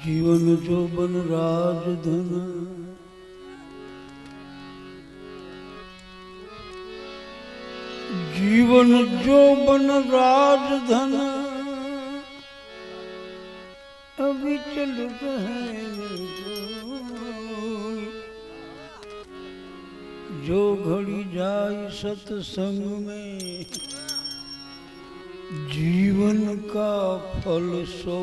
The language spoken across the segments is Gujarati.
जीवन जोबन राजधन जीवन जोबन राजधन अभी चल रहे जो घड़ी जाए सत्संग में जीवन का फल सो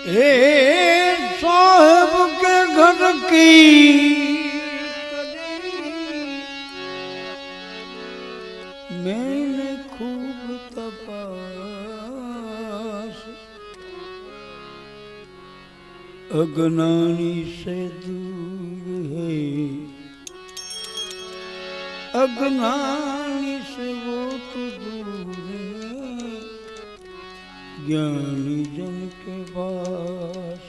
ए साहब के घर की मैंने खूब तपास अगनानी से दूर है अगनानी से वो तो दूर है ज्ञानी जन के पास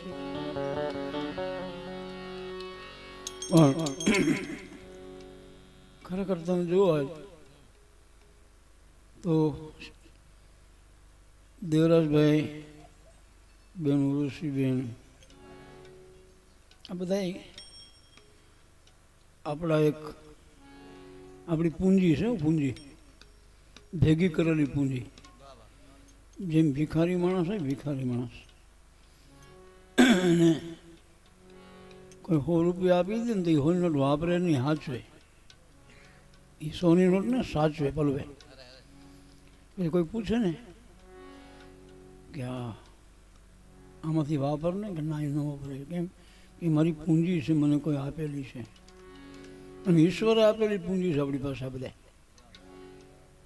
खरेखर તમે જુઓ તો દેવરાજભાઈ બેન ઉર્વશીબેન આ બધા આપણા એક આપણી પૂંજી છે પૂંજી ભેગી કરેલી પૂંજી જેમ ભિખારી માણસ હોય ભિખારી માણસ અને કોઈ 100 રૂપિયા આપી દે ને તો એ હોની નોટ વાપરે નહીં સાચવે એ સોની નોટ ને સાચવે પલવે પછી કોઈ પૂછે ને કે આમાંથી વાપર ને કે ના એ ન વાપરે કેમ કે મારી પૂંજી છે મને કોઈ આપેલી છે અને ઈશ્વરે આપેલી પૂંજી છે આપણી પાસે આ બધા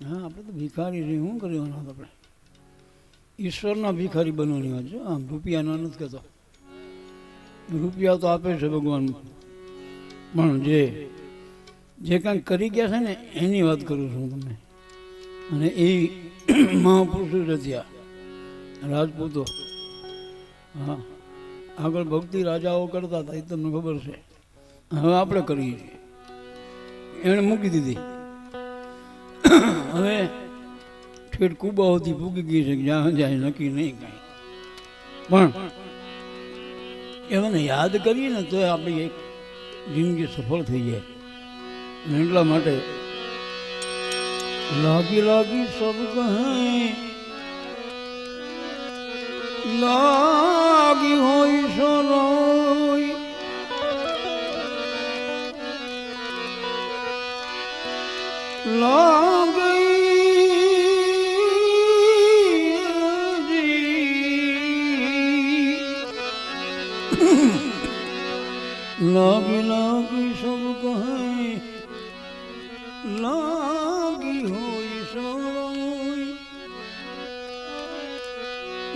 હા આપણે તો ભિખારી છે શું કરવાના આપણે ઈશ્વરના ભિખારી બનવાની વાત છે આમ રૂપિયાના નથી કહેતો રૂપિયા તો આપે છે ભગવાન પણ જે કાંઈક કરી ગયા છે ને એની વાત કરું છું તમને અને એ મહાપુરુષો જ થયા રાજપૂતો હા આગળ ભક્તિ રાજાઓ કરતા હતા એ તમને ખબર છે હવે આપણે કરીએ છીએ એણે મૂકી દીધી હવે ઠેઠ કુબાઓથી ભૂગી ગઈ છે જ્યાં જાય નક્કી નહીં કાંઈ પણ એમને યાદ કરીએ ને તો આપણી એક જિંદગી સફળ થઈ જાય અને એટલા માટે લાગી લાગી સબ કહે લાગી હોય સરોય લાગી लागी लागी सब कहे लागी होई सोई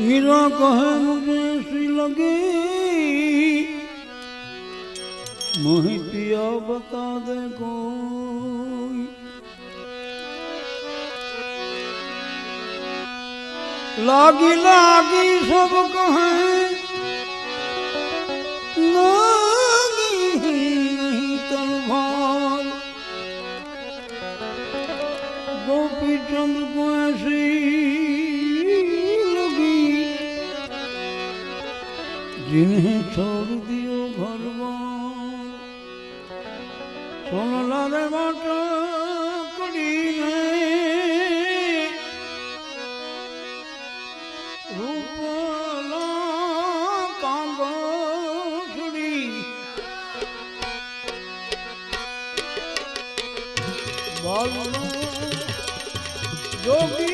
मीरा कहे मुझे सी लगे मोहि पिया बता दे कोई लागी लागी सब कहे गोपी चंद को ऐसी लगी जिन्हें छोड़ दियो घर सुन लारे बाटा कड़ी ने रूपला कांगड़ी बालू जोगी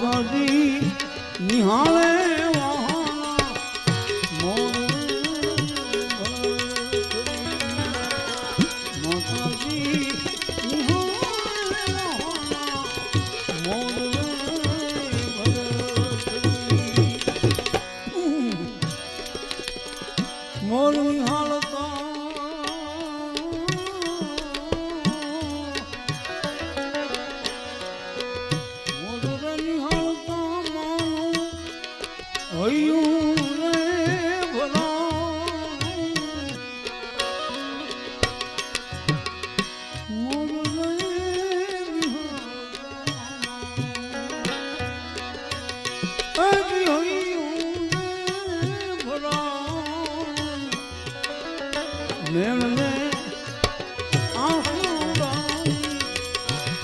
માતાજી નિહાળે મોર નિહાળતા મોર નિહાળતા માનું હૈયું રે ભલા મોર રે નિહાળતા હૈયું રે ભલા મેળને આંસુડાની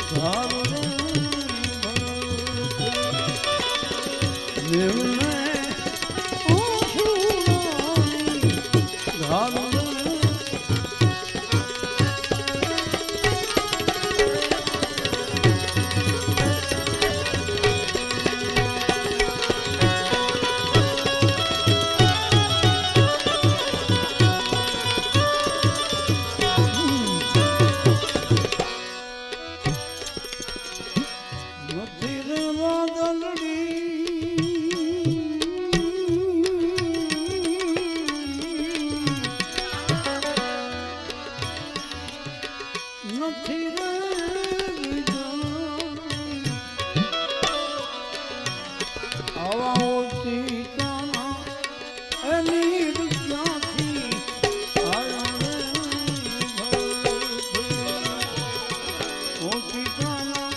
ધાર રે મેળને આંસુડાની ધાર રે નથી રે વાદળડી નથી રે વીજળી આવા ઓછી તાના એની ક્યાંથી આવ્યા રે ઓછી તાના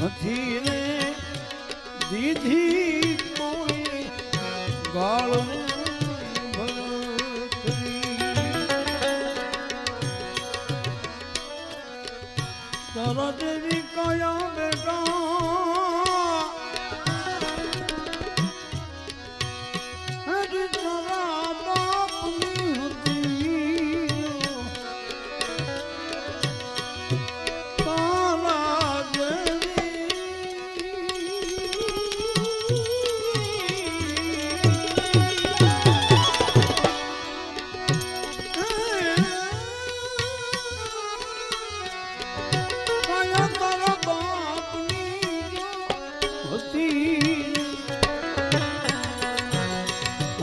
નથી રે દીધી કોઈ ગાળ તારા દેવી કયા બેટા હજી તારા બાપની હતી તારા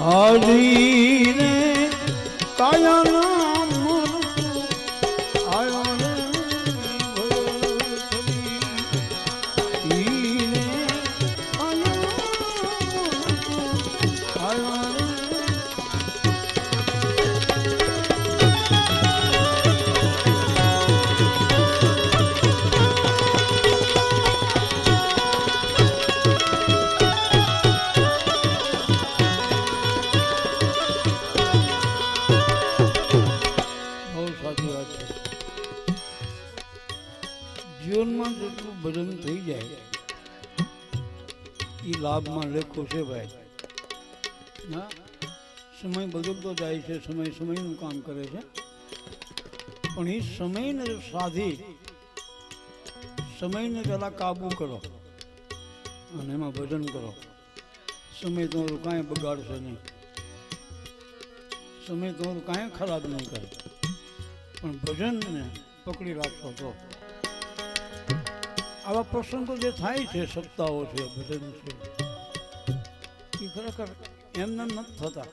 હરી રે કાયા નામ આયો રે જીવનમાં જેટલું ભજન થઈ જાય એ લાભમાં લેખો છે ભાઈ. હા, સમય બદલતો જાય છે, સમય સમયનું કામ કરે છે, પણ એ સમયને સાધી સમયને પહેલાં કાબુ કરો અને એમાં ભજન કરો. સમય તમારું કાંઈ બગાડશે નહીં, સમય તમારું કાંઈ ખરાબ નહીં કરે, પણ ભજનને પકડી રાખશો તો. આવા પ્રસંગો જે થાય છે, સપ્તાહો છે, ભજન છે, એ ખરેખર એમને નથી થતા.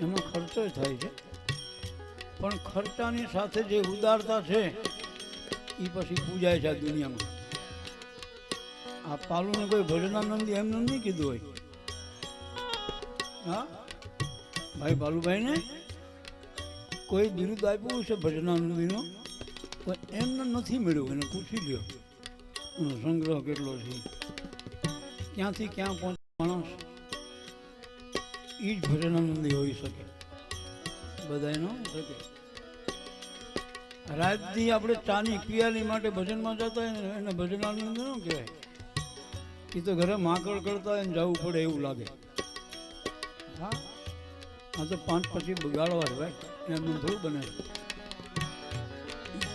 એમાં ખર્ચો થાય છે, પણ ખર્ચાની સાથે જે ઉદારતા છે એ પછી પૂજાય છે આ દુનિયામાં. આ પાલુને કોઈ ભજનાનંદી એમને નહીં કીધું હોય. હા ભાઈ પાલુભાઈને કોઈ બિરુદ આપ્યું છે ભજનાનંદીનો, પણ એમને નથી મળ્યું. એને પૂછી લ્યો એનો સંગ્રહ કેટલો છે, ક્યાંથી ક્યાં પહોંચે માણસ. એ જ ભજનાનંદી હોઈ શકે, બધા ન શકે. રાતથી આપણે ચાની પિયાલી માટે ભજનમાં જતા હોય ને એને ભજનાનંદ ન કહેવાય. એ તો ઘરે માકડ કરતા હોય ને જવું પડે એવું લાગે. હા, આ તો 5 પછી બગાડવા જ ભાઈ, એમને થોડું બને.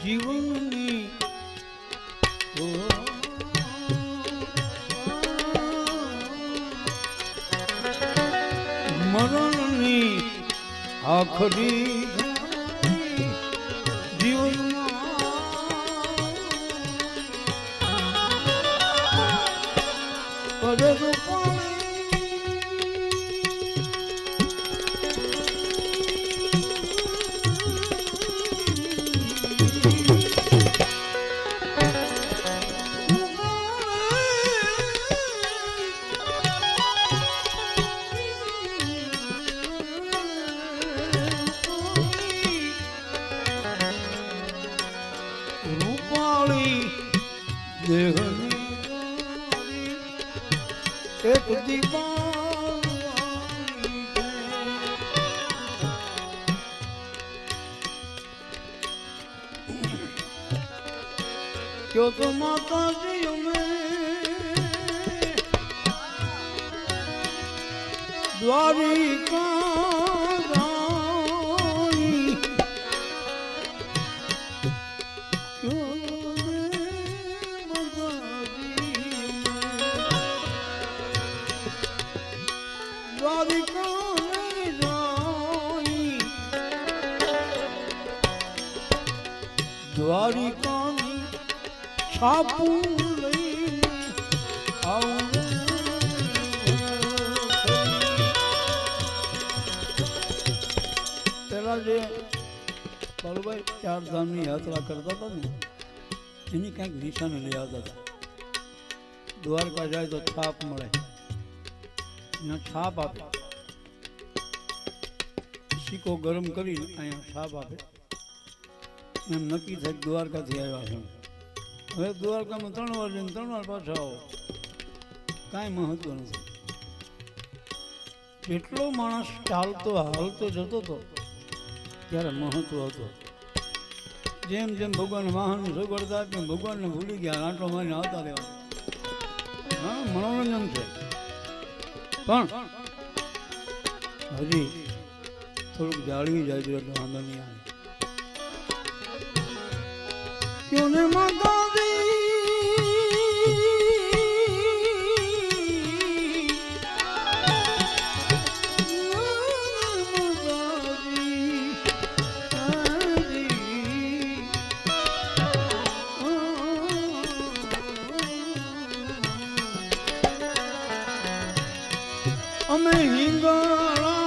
જીવનની મરણની આખરી જીવનમાં પરે એક દીવા क्यों तो माता जी में द्वारिका रानी क्यों माता जी द्वारिका रानी द्वारिका છાપું લઈને પેલા જે બાલુભાઈ 4 ધામની યાત્રા કરતા હતા ને એની કંઈક નિશાની લઈ આવતા હતા. દ્વારકા જાય તો છાપ મળે, અહીંયા છાપ આપે, સિક્કો ગરમ કરીને અહીંયા છાપ આપે. એમ નક્કી થાય દ્વારકાથી આવ્યા છે. હવે દ્વારકામાં 3 વાર જઈને 3 વાર પાછા આવો, કાંઈ મહત્વ નથી. જેટલો માણસ ચાલતો હાલતો જતો હતો ત્યારે મહત્વ હતો. જેમ જેમ ભગવાન વાહનની સગવડતા તેમ ભગવાનને ભૂલી ગયા, આંટો મારીને આવતા રહેવા. હા, મનોરંજન છે, પણ હજી થોડુંક જાળવી જાય તો એટલે વાંધો નહીં આવે. ક્યોને માતાજી અમે હિંગળા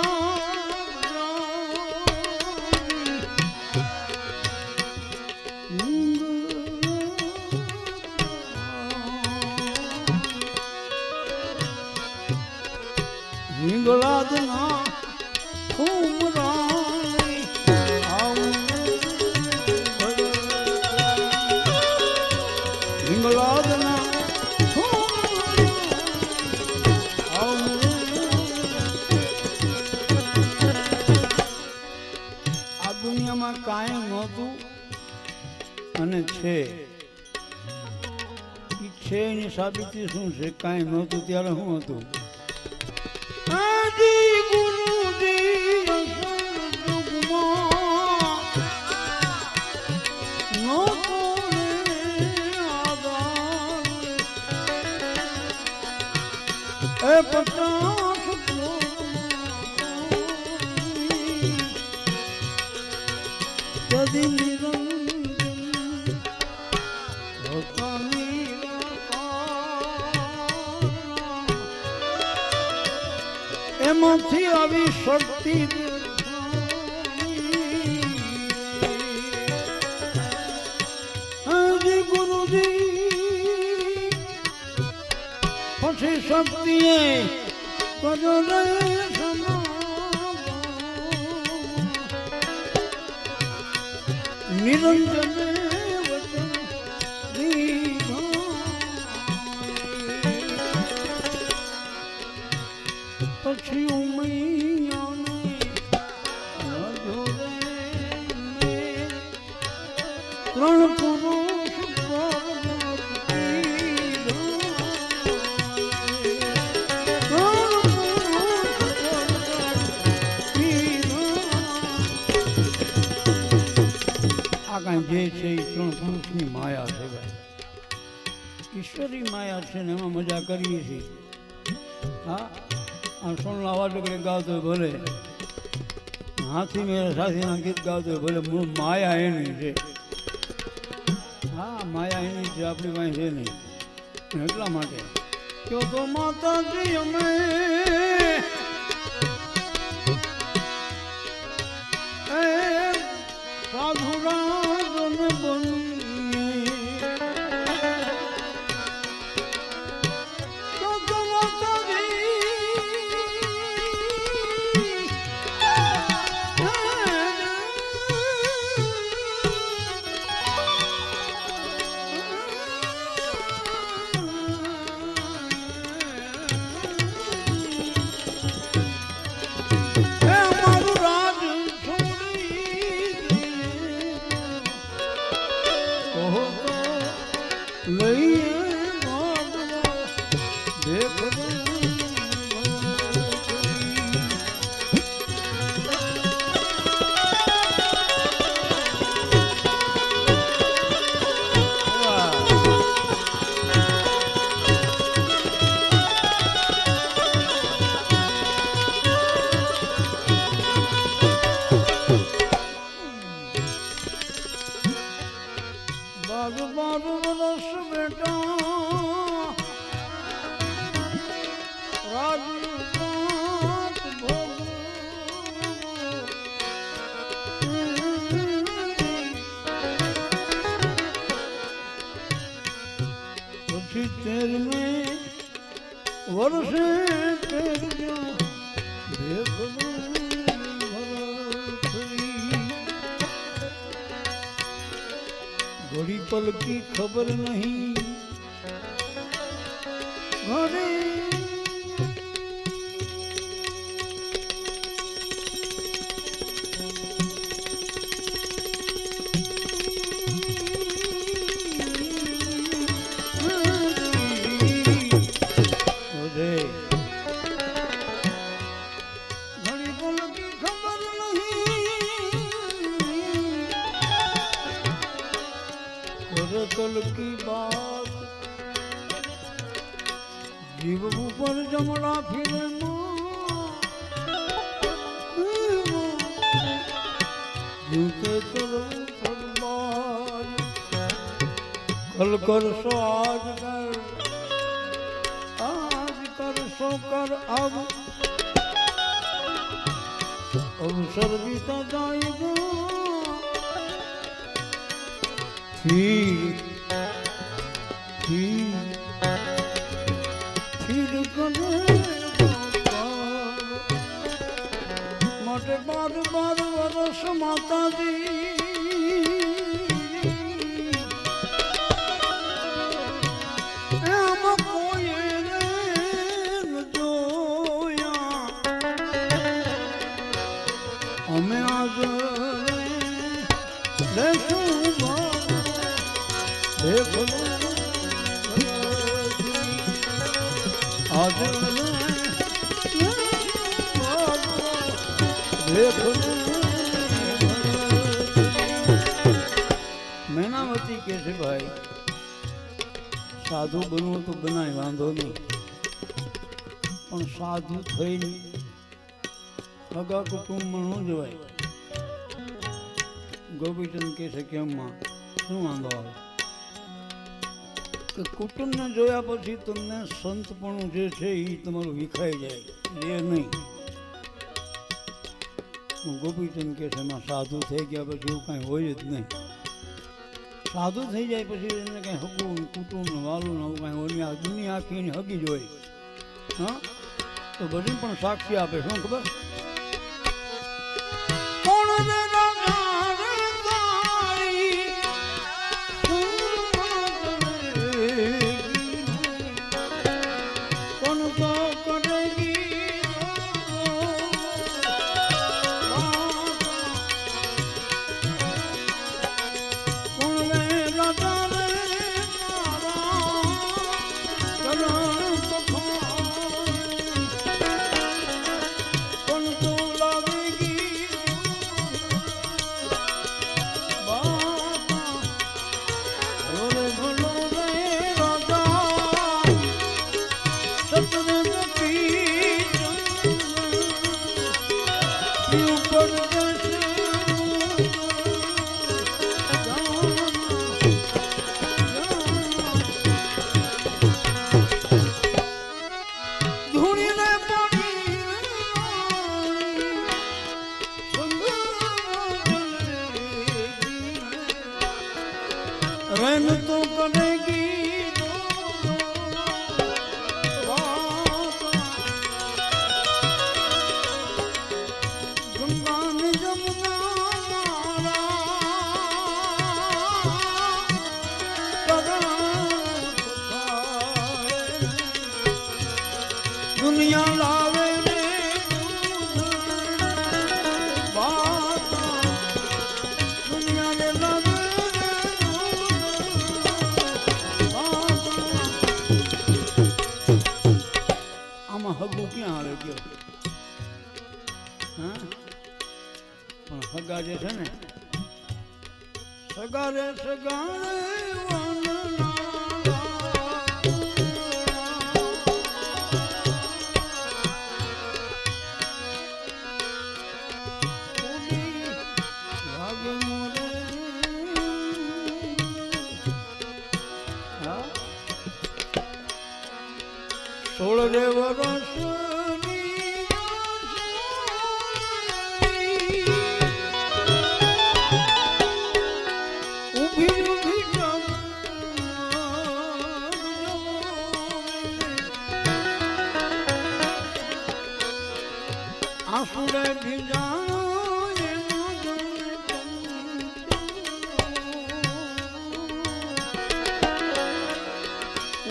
હિંગળાદના ઉમરાણી હિંગળાદના દુનિયામાં કાંઈ નહોતું અને છે. એ છે એની સાબિતી શું છે? કાંઈ નહોતું ત્યારે શું હતું? એ પચાસ એમાંથી આવી શક્તિ હજી ગુરુજી પછી શક્તિએ કજો નિરંજન પછી ત્રણ પુરુષ આ કાંઈ જે છે એ 3 પુરુષની માયા છે ભાઈ, ઈશ્વરી માયા છે ને એમાં મજા કરીએ છીએ. હા, આ સોનલા વાટકડે ગાવતો હોય ભલે, હાથી મેરા સાથીના ગીત ગાવતો હોય ભલે, મૂળ માયા એની છે. હા, માયા એની છે, આપણી પાસે છે નહીં. એટલા માટે કયો તો માતાજી અમે સાધુરાજન બની તો માતાજી વર્ષે घड़ी पल की खबर नहीं घड़ी कल की बात जीव ऊपर जमड़ा फिरे जूते चलो कल कर सो आज कर सो कर अब अवसर बीता जाएगा फिर मोटे बार बार वरस माता दी एम कोई जोया हमें आज देख आज देख मैनावती कैसे भाई साधु बनવું તો બનાય વાંધો નહીં પણ સાધુ થઈને હગા કુટુંબમાં ન જવાય ગોપીચંદ કહે છે કે અમ્મા શું વાંધો આવે કે કુટુંબને જોયા પછી તમને સંતપણું જે છે એ તમારું વિખાઈ જાય એ નહીં ગોપીચંદ કે છે એમાં સાધુ થઈ ગયા પછી એવું કાંઈ હોય જ નહીં સાધુ થઈ જાય પછી એને કાંઈ હગું કુટુંબ વાલું ને એવું કાંઈ હોય આ દુનિયા આખી એની હગી જ હોય હા તો બધી પણ સાક્ષી આપે શું ખબર रहन तो करेगी गंगा ने जमुना दुनिया लावे હગું ક્યાં આવે ગયો હા પણ હગા જે છે ને સગા રે સગા સોળ રે વર્ષ આસુડે ભીજાણો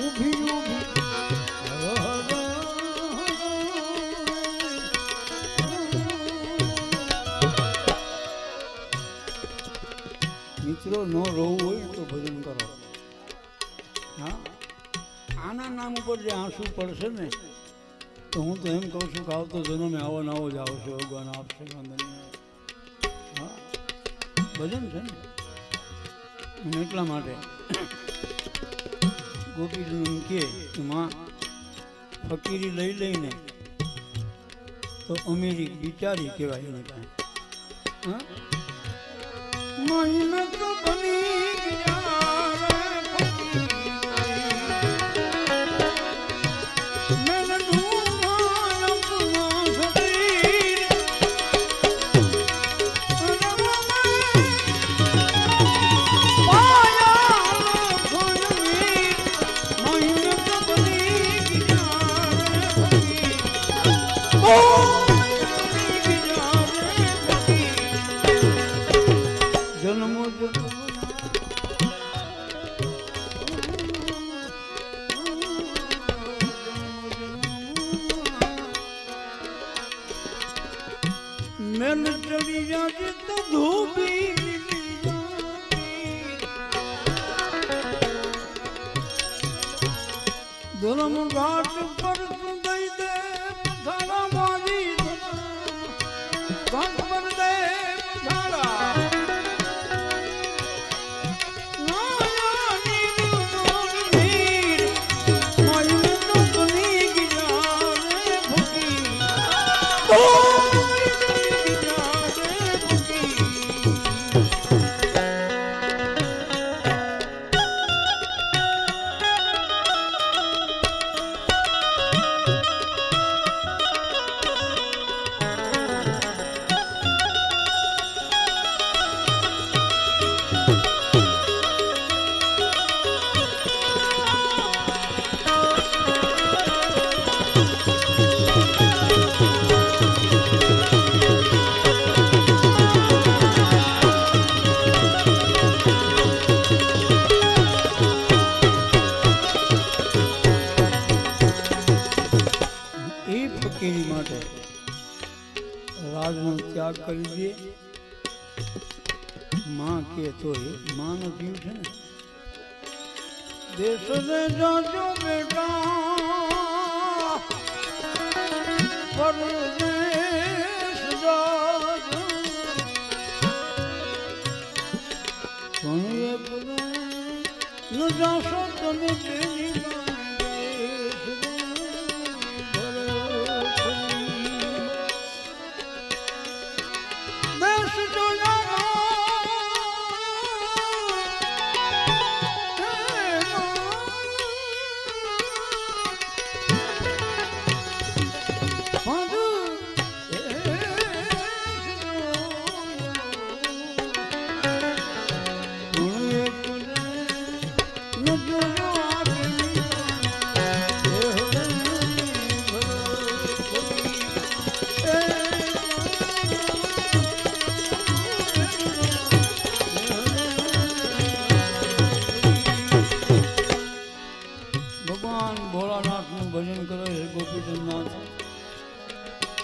ઊભી ઊભી મિત્રો ન રોવું હોય તો ભજન કરો. હા, આના નામ ઉપર જે આંસુ પડશે ને તો હું તો એમ કહું છું કે આવતો જન્મે આવો ને આવો જ આવશે, ભગવાન આપશે વાંધો નહીં. હા, ભજન છે ને. અને એટલા માટે ગોપીજી એમ કે માં ફકીરી લઈ લઈને તો અમીરી બિચારી કહેવાય એને કાંઈ. હા, મહેનત બની ગયા મેં ઢૂંઢા અપના શરીર પાયા કોઈ મીર મહેનત બની ગયા મેલ ચડી જાજે તો ધોબી ધરમ ઘાટ પર તું દઈ દે પથારા મારી ઘાટ પર દે પથારા રાજનો ત્યાગ કરી દે. માં કે તોય માનો જીવ છે ને. દેશ રે જાજો બેટા પરદેશ જાજો પણ એક ન જાશો તમે તેની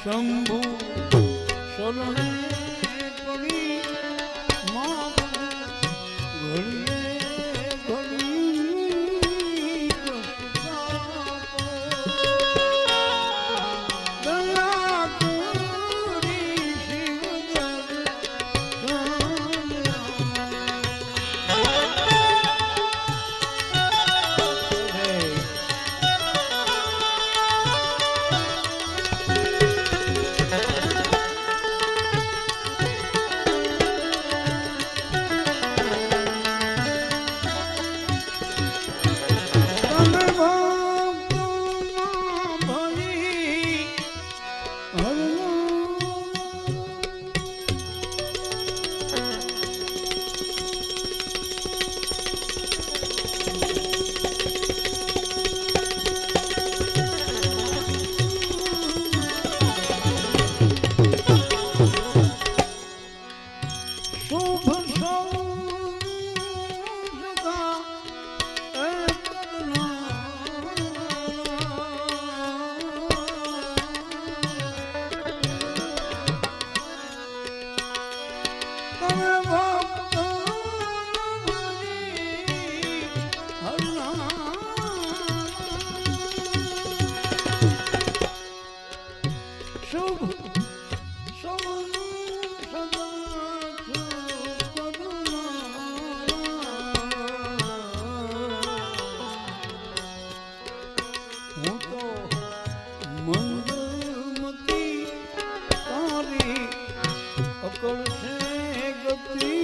શંભુ શરણે પડી માં ઘડીએ ઘડી દયા કરી પ્રભુ સૌનું સદા હું તો મંદમતી તારી અકળ છે ગતિ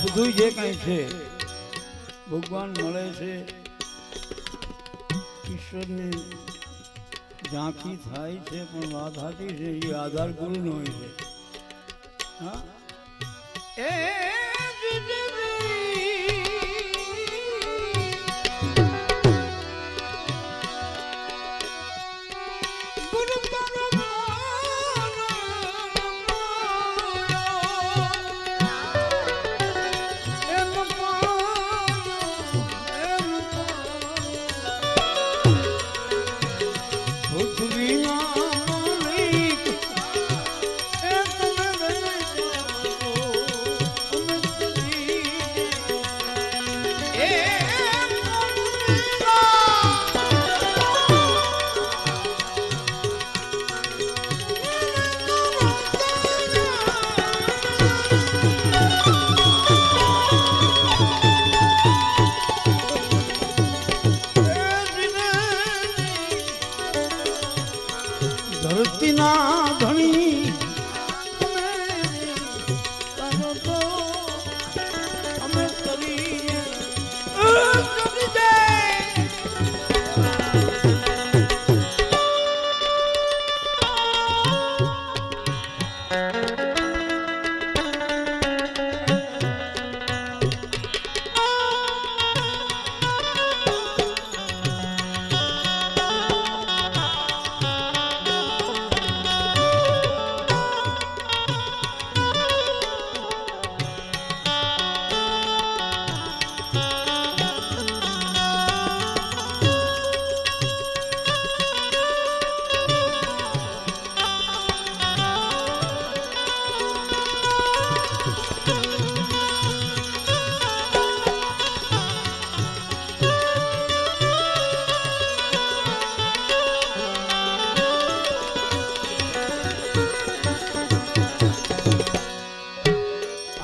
બધું જે કઈ છે ભગવાન મળે છે, ઈશ્વરની ઝાંખી થાય છે, પણ વાત સાચી છે એ આધાર ગુરુનો હોય છે. હા એ ધરતીના ધણી અમે કરીએ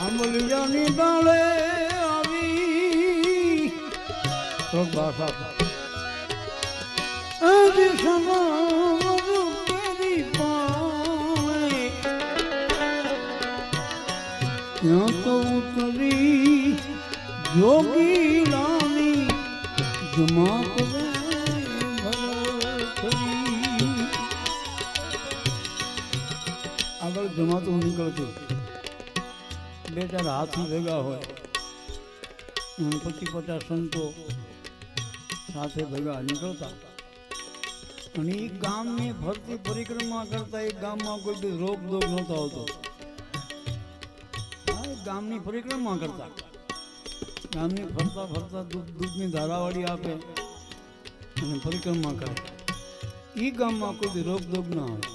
આંબલિયાની ડાળે આવી આજ સમારું કેરી પાય ત્યાં તો ઉતરી જોગીલાની જમા કરે આગળ જમાતું નીકળતું, બે ચાર હાથી ભેગા હોય, 50-50 સંતો સાથે ભેગા નીકળતા અને એ ગામની ફરતી પરિક્રમા કરતા. એ ગામમાં કોઈ બી રોગ દોગ નહોતો આવતો. ગામની પરિક્રમા કરતા, ગામની ફરતા ફરતા દૂધની ધારાવાળી આપે અને પરિક્રમા કરે. એ ગામમાં કોઈ બી રોગ દોગ ના આવે.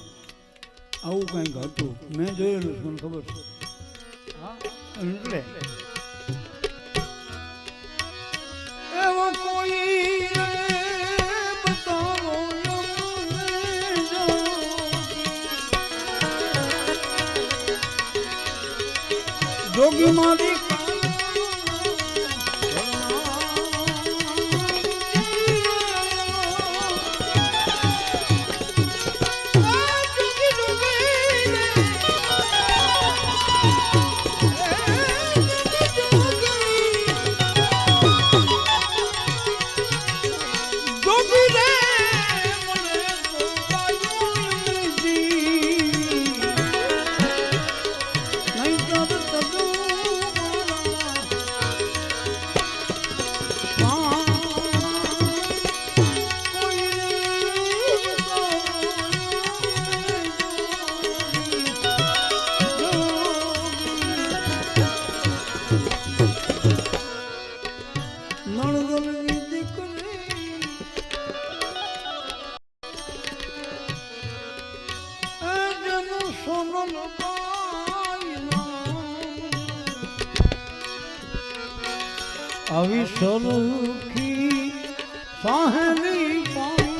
આવું કંઈક હતું, મેં જોયેલું, મને ખબર છે. એટલે એવો કોઈ બતાવો જોગી મારી આવી સરુખી સાહેલી પાણી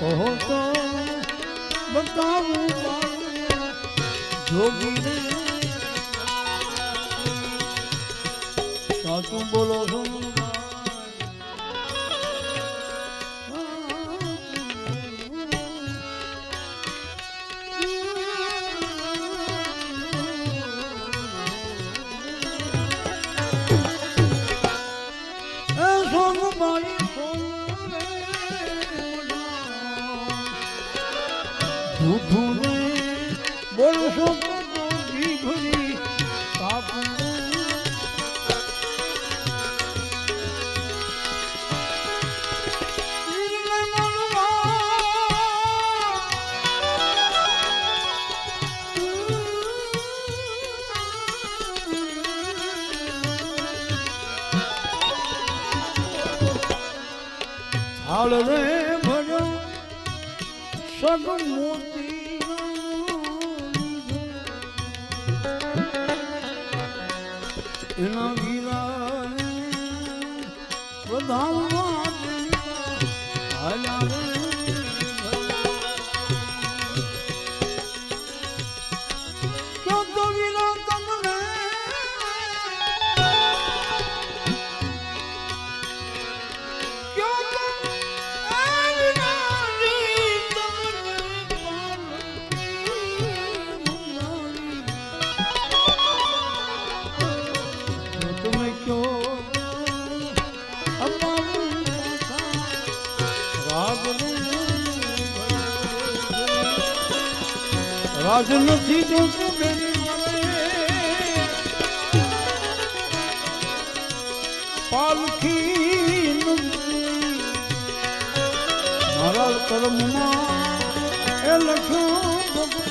કહો તો બતાવું જોગી રે સાચું બોલો છો झूठूं ने बोलो तो भरी काबू हाल रे भजो सग मोती એના વીરાને વધાવવા ક્યો તો વીરા તમને ક્યો તો રાજ નથી જોતું પાલખી મારા કર્મમાં એ લખ્યું ભગવું